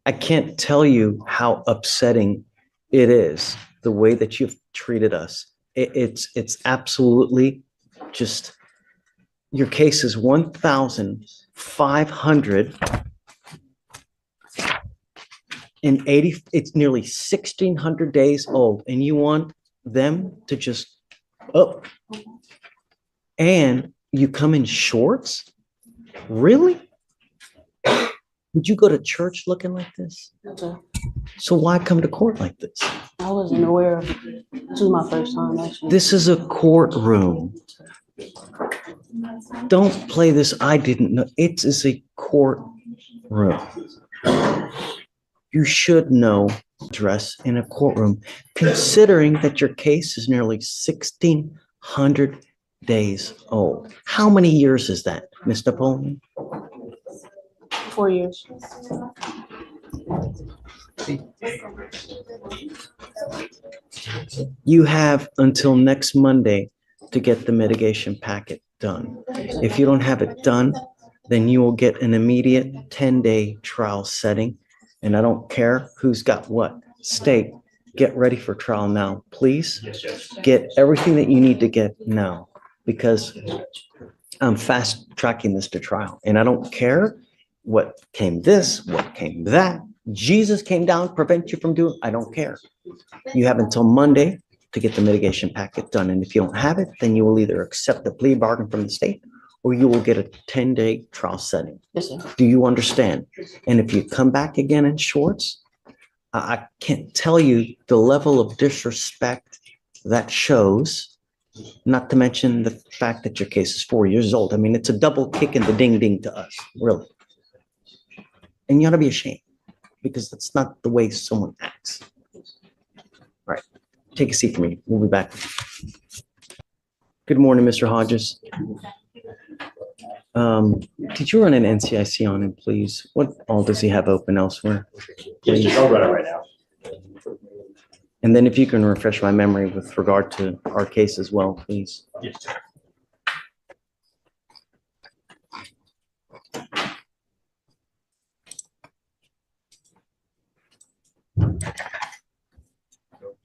I can't tell you how upsetting it is the way that you've treated us. It's absolutely just, your case is 1,580. It's nearly 1,600 days old, and you want them to just, oh, and you come in shorts? Really? Would you go to church looking like this? Okay. So why come to court like this? I wasn't aware of it. This was my first time, actually. This is a courtroom. Don't play this. I didn't know. It is a courtroom. You should know dress in a courtroom, considering that your case is nearly 1,600 days old. How many years is that, Ms. Napoleon? 4 years. You have until next Monday to get the mitigation packet done. If you don't have it done, then you will get an immediate 10-day trial setting. And I don't care who's got what. State, get ready for trial now. Please get everything that you need to get now, because I'm fast tracking this to trial. And I don't care what came this, what came that. Jesus came down to prevent you from doing, I don't care. You have until Monday to get the mitigation packet done. And if you don't have it, then you will either accept the plea bargain from the state or you will get a 10-day trial setting. Yes, sir. Do you understand? And if you come back again in shorts, I can't tell you the level of disrespect that shows, not to mention the fact that your case is 4 years old. I mean, it's a double kick in the ding ding to us, really. And you ought to be ashamed, because that's not the way someone acts. All right, take a seat for me. We'll be back. Good morning, Mr. Hodges. Did you run an NCIC on him, please? What all does he have open elsewhere? Yes, just I'll run it right now. And then if you can refresh my memory with regard to our case as well, please. Yes, sir. In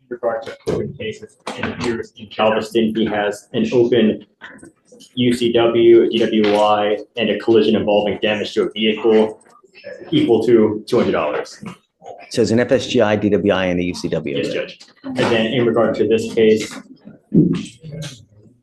regard to open cases, it appears in Galveston, he has an open UCW, a DWI, and a collision involving damage to a vehicle equal to $200. So it's an FSGI, DWI, and a UCW. Yes, Judge. And then in regard to this case,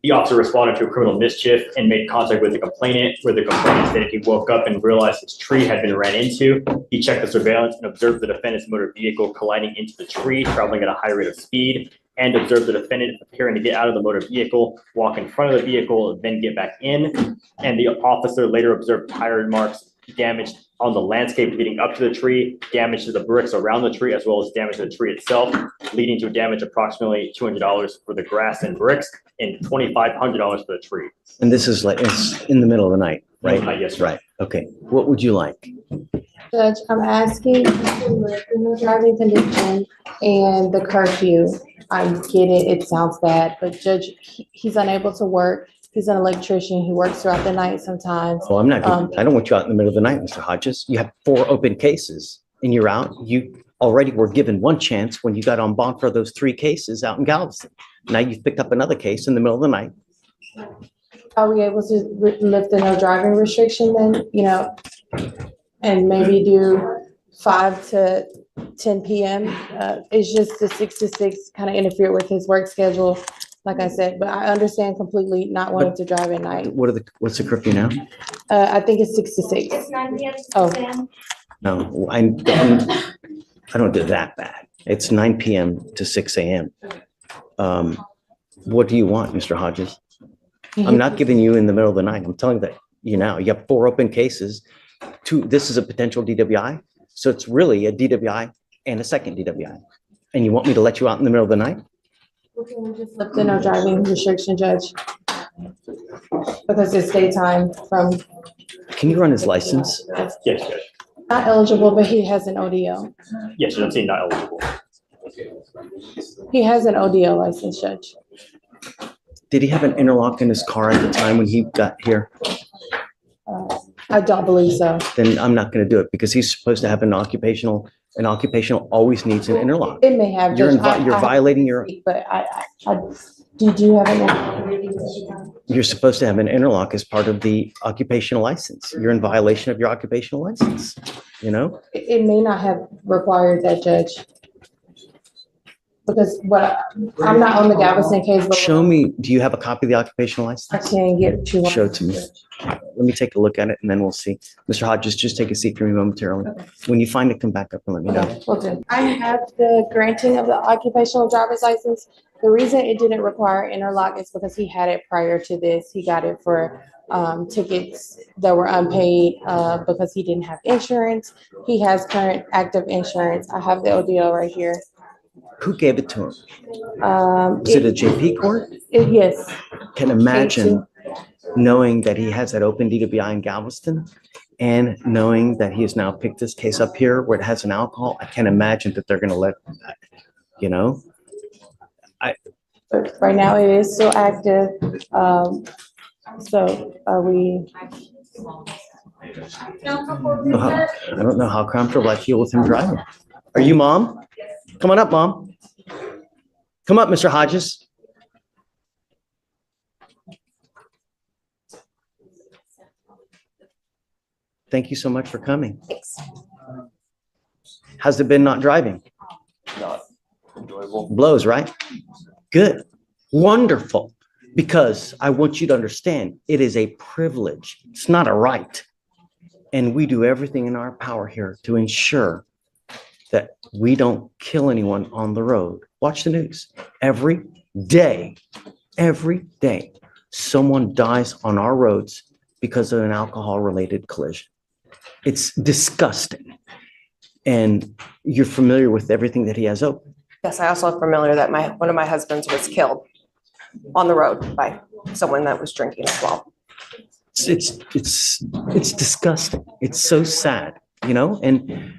the officer responded to a criminal mischief and made contact with the complainant, where the complainant stated he woke up and realized his tree had been ran into. He checked the surveillance and observed the defendant's motor vehicle colliding into the tree, traveling at a high rate of speed, and observed the defendant appearing to get out of the motor vehicle, walk in front of the vehicle, then get back in. And the officer later observed tire marks damaged on the landscape leading up to the tree, damage to the bricks around the tree, as well as damage to the tree itself, leading to damage approximately $200 for the grass and bricks and $2,500 for the tree. And this is like, it's in the middle of the night, right? Yes, sir. Right. Okay. What would you like? Judge, I'm asking the driving condition and the curfew. I get it, it sounds bad, but Judge, he's unable to work. He's an electrician. He works throughout the night sometimes. Oh, I'm not, I don't want you out in the middle of the night, Mr. Hodges. You have 4 open cases and you're out. You already were given one chance when you got on bond for those 3 cases out in Galveston. Now you've picked up another case in the middle of the night. Are we able to lift the no driving restriction then, and maybe do 5 to 10 p.m.? It's just the 6 to 6 kind of interfere with his work schedule, like I said, but I understand completely not wanting to drive at night. What's the curfew now? I think it's 6 to 6. It's 9 p.m. Oh. No, I don't do that bad. It's 9 p.m. to 6 a.m. What do you want, Mr. Hodges? I'm not giving you in the middle of the night. I'm telling you now, you have 4 open cases. 2, this is a potential DWI. So it's really a DWI and a second DWI. And you want me to let you out in the middle of the night? Can we just lift the no driving restriction, Judge? Because it's daytime from. Can you run his license? Yes, Judge. Not eligible, but he has an ODO. Yes, Judge, I'm saying not eligible. He has an ODO license, Judge. Did he have an interlock in his car at the time when he got here? I don't believe so. Then I'm not going to do it because he's supposed to have an occupational always needs an interlock. It may have. You're Judge. you're violating your, But did you have an? you're supposed to have an interlock as part of the occupational license. You're in violation of your occupational license, you know? It may not have required that, Judge. Because I'm not on the Galveston case, but. Show me, do you have a copy of the occupational I license? can get you one. Show it to me. Let me take a look at it and then we'll see. Mr. Hodges, just take a seat for me momentarily. When you find it, come back up and let me know. Okay, will do. I have the granting of the occupational driver's license. The reason it didn't require interlock is because he had it prior to this. He got it for tickets that were unpaid because he didn't have insurance. He has current active insurance. I have the ODL right here. Who gave it to him? Is it a JP court? Yes. Can imagine knowing that he has that open DWI in Galveston and knowing that he has now picked this case up here where it has an alcohol. I can't imagine that they're going to let, you know, But right now it is still active. So are we? I don't know how comfortable I feel with him driving. Are you mom? Come on up, mom. Come up, Mr. Hodges. Thank you so much for coming. Thanks. How's it been not driving? Not enjoyable. Blows, right? Good. Wonderful. Because I want you to understand, it is a privilege. It's not a right. And we do everything in our power here to ensure that we don't kill anyone on the road. Watch the news. Every day, someone dies on our roads because of an alcohol-related collision. It's disgusting. And you're familiar with everything that he has open. Yes, I also am familiar that one of my husbands was killed on the road by someone that was drinking as well. It's disgusting. It's so sad, you know? And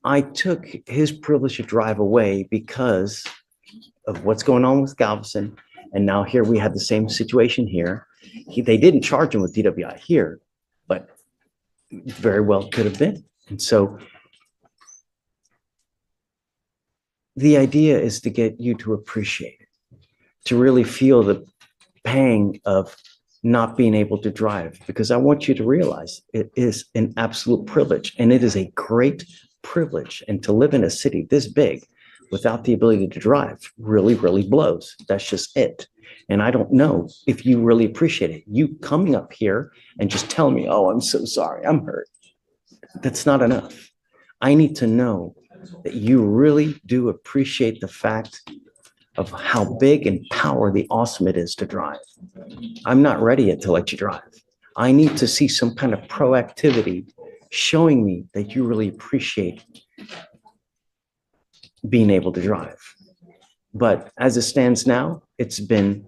I took his privilege to drive away because of what's going on with Galveston. And now here we have the same situation here. They didn't charge him with DWI here, but very well could have been. And so the idea is to get you to appreciate it, to really feel the pang of not being able to drive, because I want you to realize it is an absolute privilege, and it is a great privilege. And to live in a city this big without the ability to drive really, really blows. That's just it. And I don't know if you really appreciate it. You coming up here and just telling me, oh, I'm so sorry, I'm hurt. That's not enough. I need to know that you really do appreciate the fact of how big and powerfully awesome it is to drive. I'm not ready yet to let you drive. I need to see some kind of proactivity showing me that you really appreciate being able to drive. But as it stands now, it's been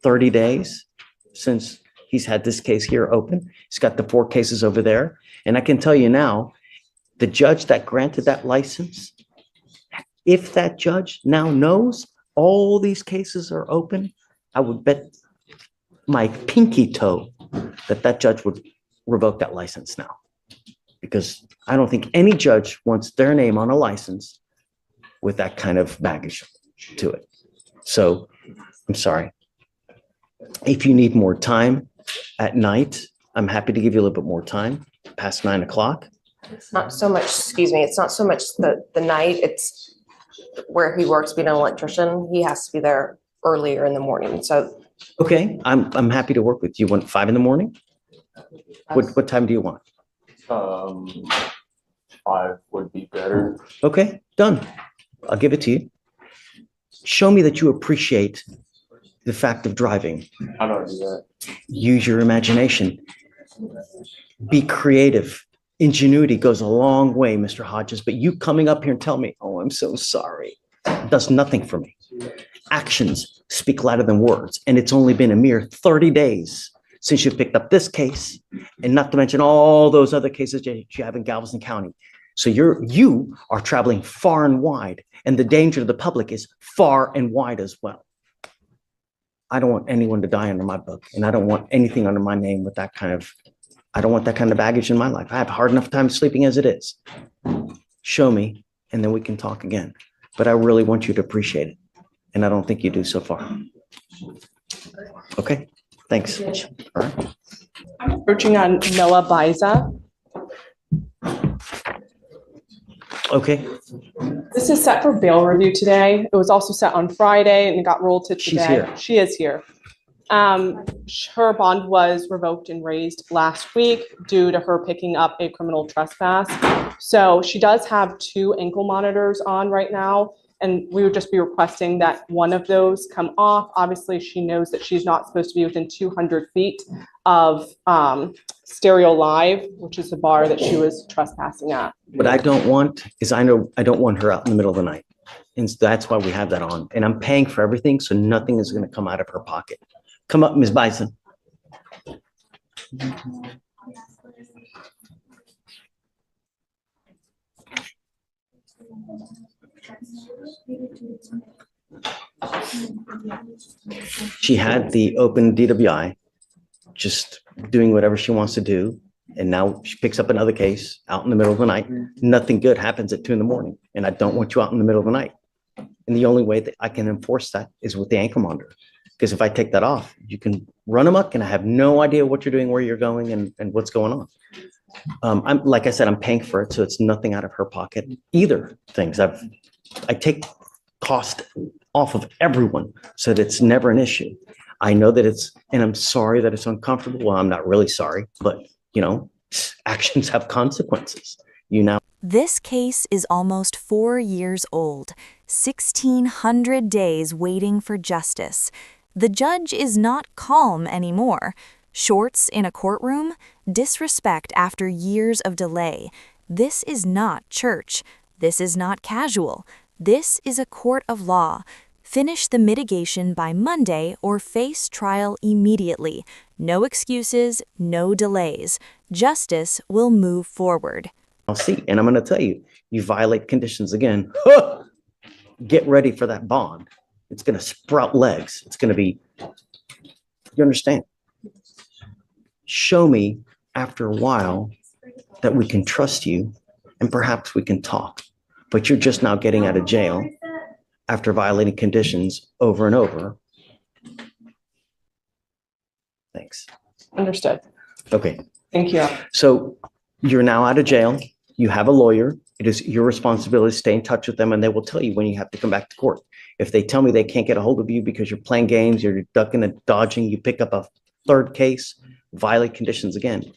30 days since he's had this case here open. He's got the 4 cases over there. And I can tell you now, the judge that granted that license, if that judge now knows all these cases are open, I would bet my pinky toe that that judge would revoke that license now. Because I don't think any judge wants their name on a license with that kind of baggage to it. So I'm sorry. If you need more time at night, I'm happy to give you a little bit more time past 9 o'clock. It's not so much, excuse me, it's not so much the night, it's where he works being an electrician. He has to be there earlier in the morning. So Okay, I'm happy to work with you. You want 5 in the morning? What time do you want? 5 would be better. Okay, done. I'll give it to you. Show me that you appreciate the fact of driving. How do I do that? Use your imagination. Be creative. Ingenuity goes a long way, Mr. Hodges, but you coming up here and tell me, oh, I'm so sorry, does nothing for me. Actions speak louder than words, and it's only been a mere 30 days since you picked up this case, and not to mention all those other cases that you have in Galveston County. So you are traveling far and wide, and the danger to the public is far and wide as well. I don't want anyone to die under my book, and I don't want anything under my name with that kind of I don't want that kind of baggage in my life. I have a hard enough time sleeping as it is. Show me, and then we can talk again. But I really want you to appreciate it. And I don't think you do so far. Okay, thanks. All right. Approaching on Noah Biza. Okay, This is set for bail review today. It was also set on Friday and it got rolled to today. She's here. She is here. Her bond was revoked and raised last week due to her picking up a criminal trespass. So she does have 2 ankle monitors on right now, and we would just be requesting that one of those come off. Obviously, she knows that she's not supposed to be within 200 feet of Stereo Live, which is the bar that she was trespassing at. what I don't want is I don't want her out in the middle of the night. And so that's why we have that on. And I'm paying for everything, so nothing is going to come out of her pocket. Come up, Ms. Bison. She had the open DWI, just doing whatever she wants to do. And now she picks up another case out in the middle of the night. Nothing good happens at 2 a.m. And I don't want you out in the middle of the night. And the only way that I can enforce that is with the ankle monitor. Because if I take that off, you can run amok and I have no idea what you're doing, where you're going, and what's going on. I'm, like I said, I'm paying for it, so it's nothing out of her pocket. Either things. I take cost off of everyone so that it's never an issue. I know that and I'm sorry that it's uncomfortable. Well, I'm not really sorry, but actions have consequences. This case is almost 4 years old, 1,600 days waiting for justice. The judge is not calm anymore. Shorts in a courtroom, disrespect after years of delay. This is not church. This is not casual. This is a court of law. Finish the mitigation by Monday or face trial immediately. No excuses, no delays. Justice will move forward. I'll see. And I'm going to tell you, you violate conditions again. Get ready for that bond. It's going to sprout legs. It's going to be, you understand? Show me after a while that we can trust you and perhaps we can talk. But you're just now getting out of jail after violating conditions over and over. Thanks. Understood. Okay. Thank you. So you're now out of jail. You have a lawyer. It is your responsibility to stay in touch with them, and they will tell you when you have to come back to court. If they tell me they can't get a hold of you because you're playing games, you're ducking and dodging, you pick up a 3rd case, violate conditions again,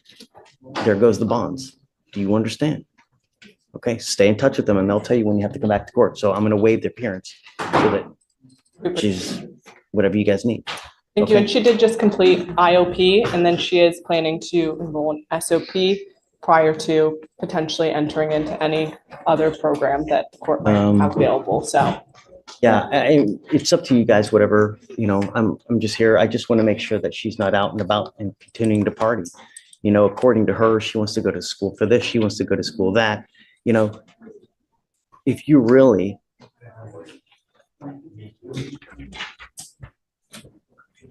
there goes the bonds. Do you understand? Okay, stay in touch with them, and they'll tell you when you have to come back to court. So I'm going to waive the appearance so that she's whatever you guys need. Thank you. And she did just complete IOP, and then she is planning to enroll in SOP prior to potentially entering into any other program that the court might have available. So yeah, it's up to you guys, whatever, I'm just here. I just want to make sure that she's not out and about and continuing to party. According to her, she wants to go to school for this. She wants to go to school that. If you really,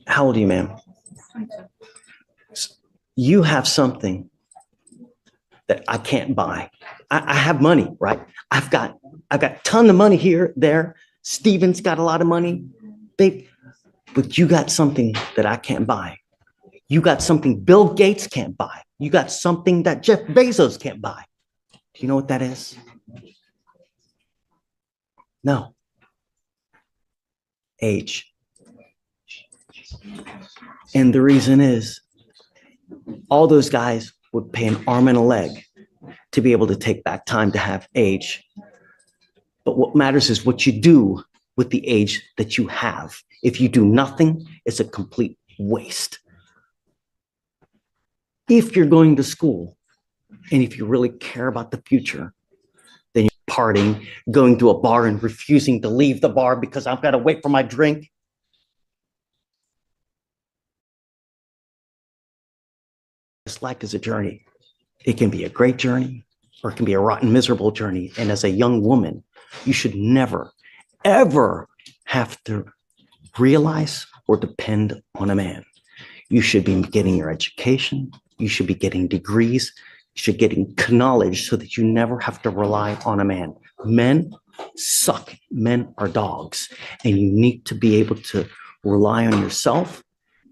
how old are you, ma'am? You have something that I can't buy. I have money, right? I've got a ton of money here, there. Steven's got a lot of money, babe. But you got something that I can't buy. You got something Bill Gates can't buy. You got something that Jeff Bezos can't buy. Do you know what that is? No. Age. And the reason is all those guys would pay an arm and a leg to be able to take back time to have age. But what matters is what you do with the age that you have. If you do nothing, it's a complete waste. If you're going to school and if you really care about the future, then you're partying, going to a bar and refusing to leave the bar because I've got to wait for my drink. This life is a journey. It can be a great journey or it can be a rotten, miserable journey. And as a young woman, you should never, ever have to realize or depend on a man. You should be getting your education, You should be getting degrees. You should getting knowledge so that you never have to rely on a man. Men suck. Men are dogs. And you need to be able to rely on yourself,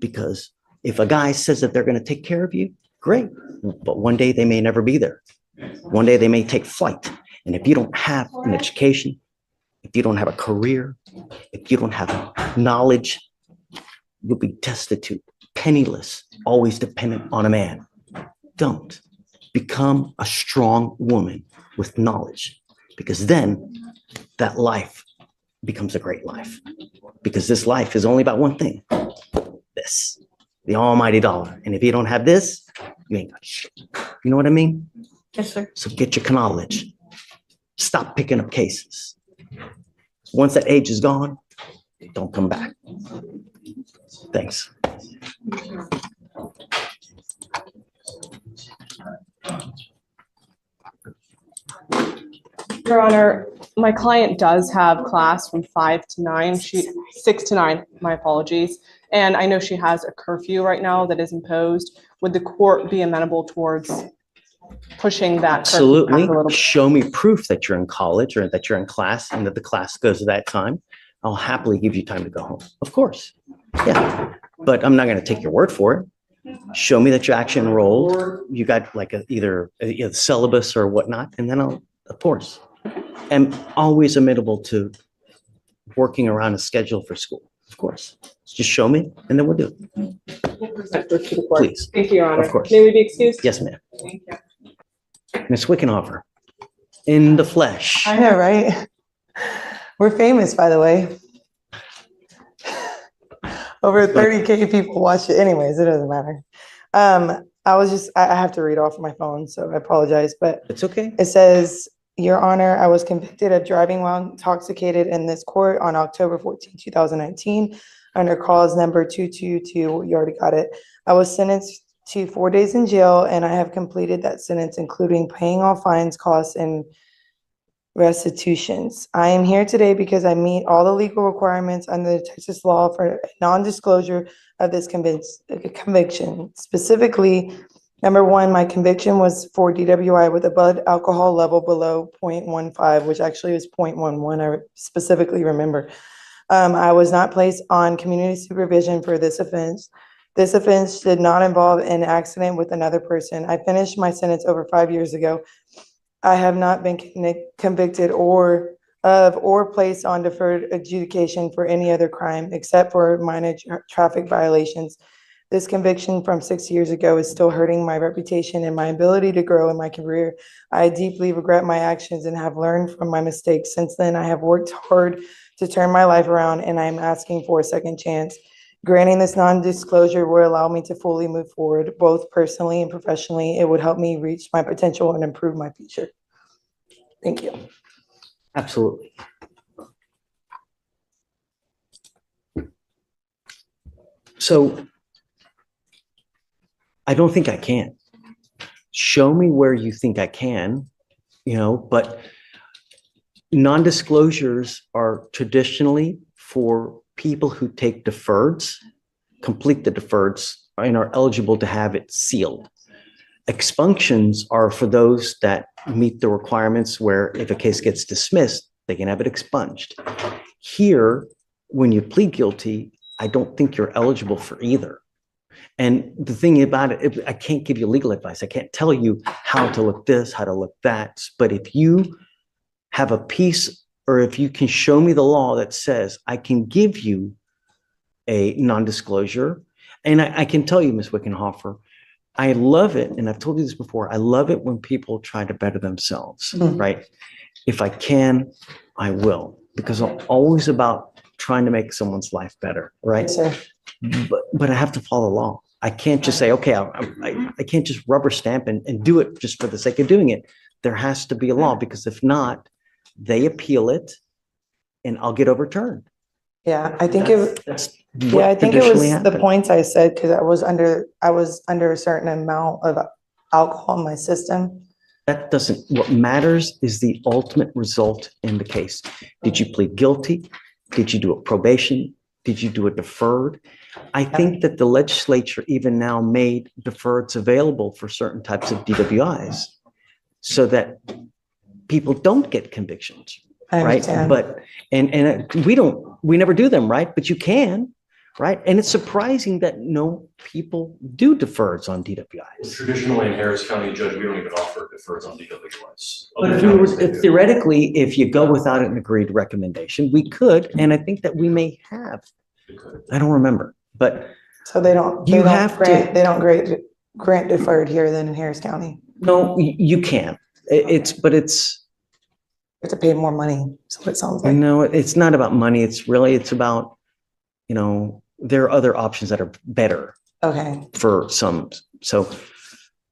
because if a guy says that they're going to take care of you, great. But one day they may never be there. One day they may take flight. And if you don't have an education, if you don't have a career, if you don't have knowledge, you'll be destitute, penniless, always dependent on a man. Don't. Become a strong woman with knowledge, because then that life becomes a great life. Because this life is only about one thing, this, the almighty dollar. And if you don't have this, you ain't got shit. You know what I mean? Yes, sir. So get your knowledge. Stop picking up cases. Once that age is gone, don't come back. Thanks. Your Honor, my client does have class from 5 to 9, 6 to 9, my apologies. And I know she has a curfew right now that is imposed. Would the court be amenable towards pushing that curfew back a Absolutely. little bit? Show me proof that you're in college or that you're in class and that the class goes at that time. I'll happily give you time to go home. Of course. Yeah. But I'm not going to take your word for it. Show me that you're actually enrolled. You got like either a syllabus or whatnot. And then I'll, of course, am always amenable to working around a schedule for school. Of course. Just show me and then we'll do it. We'll present her to the court. Please. Thank you, Your Honor. Of course. May we be excused? Yes, ma'am. Thank you. Ms. Wickenhofer, in the flesh. I know, right? We're famous, by the way. Over 30K people watch it. Anyways, it doesn't matter. I have to read off my phone, so I apologize, but It's okay. it says, Your Honor, I was convicted of driving while intoxicated in this court on October 14, 2019, under cause number 222. You already got it. I was sentenced to 4 days in jail, and I have completed that sentence, including paying all fines, costs, and restitutions. I am here today because I meet all the legal requirements under the Texas law for non-disclosure of this conviction. Specifically, number one, my conviction was for DWI with a blood alcohol level below 0.15, which actually was 0.11. I specifically remember. I was not placed on community supervision for this offense. This offense did not involve an accident with another person. I finished my sentence over 5 years ago. I have not been convicted or placed on deferred adjudication for any other crime except for minor traffic violations. This conviction from 6 years ago is still hurting my reputation and my ability to grow in my career. I deeply regret my actions and have learned from my mistakes. Since then, I have worked hard to turn my life around, and I am asking for a second chance. Granting this non-disclosure will allow me to fully move forward, both personally and professionally. It would help me reach my potential and improve my future. Thank you. Absolutely. So I don't think I can. Show me where you think I can, but non-disclosures are traditionally for people who take deferreds, complete the deferreds, and are eligible to have it sealed. Expunctions are for those that meet the requirements where if a case gets dismissed, they can have it expunged. Here, when you plead guilty, I don't think you're eligible for either. And the thing about it, I can't give you legal advice. I can't tell you how to look this, how to look that. But if you have a piece, or if you can show me the law that says I can give you a non-disclosure, and I can tell you, Ms. Wickenhofer, I love it, and I've told you this before, I love it when people try to better themselves, right? If I can, I will, because I'm always about trying to make someone's life better, right? Yes, sir. But I have to follow the law. I can't just say, okay, I can't just rubber stamp and do it just for the sake of doing it. There has to be a law, because if not, they appeal it and I'll get overturned. Yeah, I think it That's was what the traditionally happens. points I said, because I was under a certain amount of alcohol in my system. That doesn't, what matters is the ultimate result in the case. Did you plead guilty? Did you do a probation? Did you do a deferred? I think that the legislature even now made deferreds available for certain types of DWIs so that people don't get convictions, I right? understand. But, we never do them, right? But you can, right? And it's surprising that no people do deferreds on DWIs. Traditionally, in Harris County, Judge, we don't even offer deferreds on DWIs. But Other if we were, counties, they do. theoretically, if you go without an agreed recommendation, we could, and I think that we may have. They could. I don't remember, but So they don't, You have to- they don't grant deferred here then in Harris County. no, you can. But it's, You have to pay more money, so it sounds like. no, it's not about money. It's about, there are other options that are better Okay, for some. So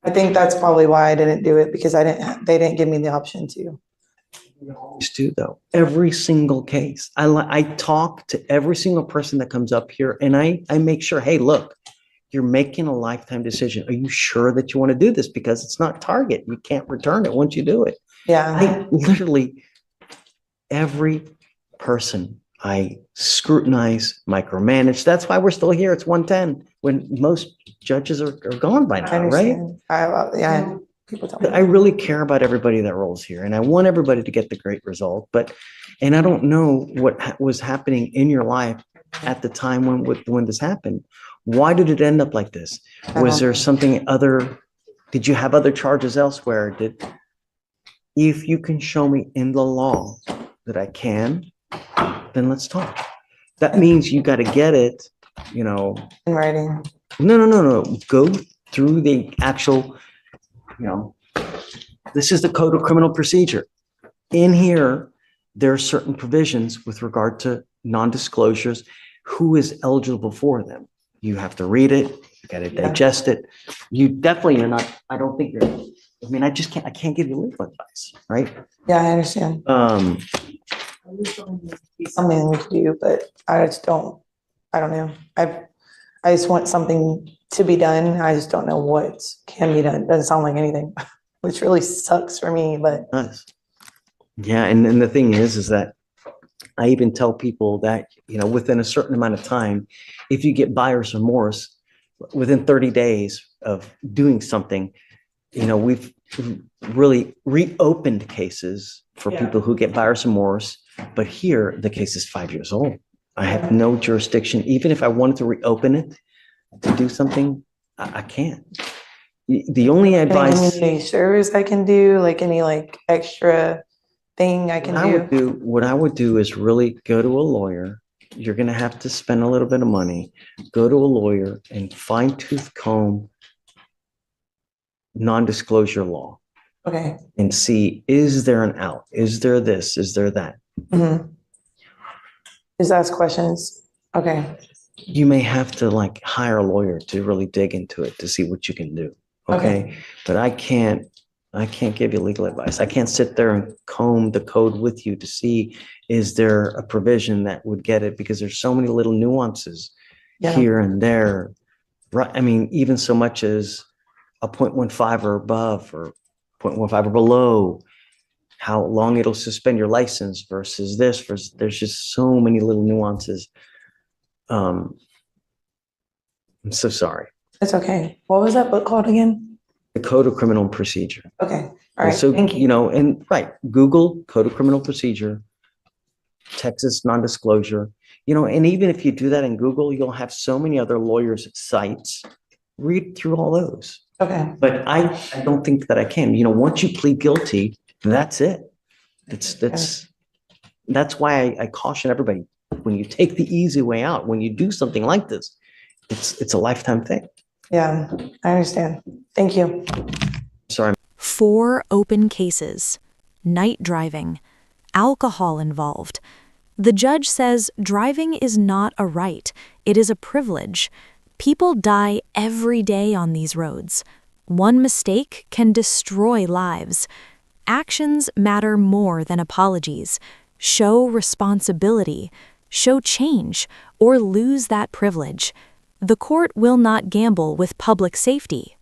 I think that's probably why I didn't do it, because they didn't give me the option to. we always do though, every single case. I talk to every single person that comes up here and I make sure, hey, look, you're making a lifetime decision. Are you sure that you want to do this? Because it's not Target. You can't return it once you do it. Yeah, I literally, every person I scrutinize, micromanage. That's why we're still here. It's 110 when most judges are gone by I now, right? understand. Yeah, people tell me. I really care about everybody that rolls here and I want everybody to get the great result. And I don't know what was happening in your life at the time when this happened. Why did it end up like this? Was there something other? Did you have other charges elsewhere? If you can show me in the law that I can, then let's talk. That means you got to get it, In writing. No. Go through the actual, this is the Code of Criminal Procedure. In here, there are certain provisions with regard to non-disclosures, who is eligible for them. You have to read it, you got to digest it. You definitely are not, I don't think you're, I can't give you legal advice, right? Yeah, I understand. Something we could do, but I don't know. I just want something to be done. I just don't know what can be done. Doesn't sound like anything, which really sucks for me, but Does. Yeah, and the thing is that I even tell people that, within a certain amount of time, if you get buyer's remorse, within 30 days of doing something, we've really reopened cases for people who get buyer's remorse. But here, the case is 5 years old. I have no jurisdiction. Even if I wanted to reopen it to do something, I can't. The only any advice community service I can do, like any extra thing I can do. what I would do is really go to a lawyer. You're going to have to spend a little bit of money. Go to a lawyer and fine tooth comb non-disclosure law Okay. and see, is there an out? Is there this? Is there that? Mm-hmm. Just ask questions. Okay. You may have to hire a lawyer to really dig into it to see what you can do. Okay. But I can't give you legal advice. I can't sit there and comb the code with you to see, is there a provision that would get it? Because there's so many little nuances here and there. Right. Even so much as a 0.15 or above or 0.15 or below, how long it'll suspend your license versus there's just so many little nuances. I'm so sorry. It's okay. What was that book called again? The Code of Criminal Procedure. Okay. All right. So, Thank you. Google Code of Criminal Procedure, Texas non-disclosure, and even if you do that in Google, you'll have so many other lawyers' sites. Read through all those. Okay. But I don't think that I can. Once you plead guilty, that's it. That's why I caution everybody, when you take the easy way out, when you do something like this, it's a lifetime thing. Yeah, I understand. Thank you. Sorry. 4 open cases, night driving, alcohol involved. The judge says driving is not a right, it is a privilege. People die every day on these roads. One mistake can destroy lives. Actions matter more than apologies. Show responsibility, show change, or lose that privilege. The court will not gamble with public safety.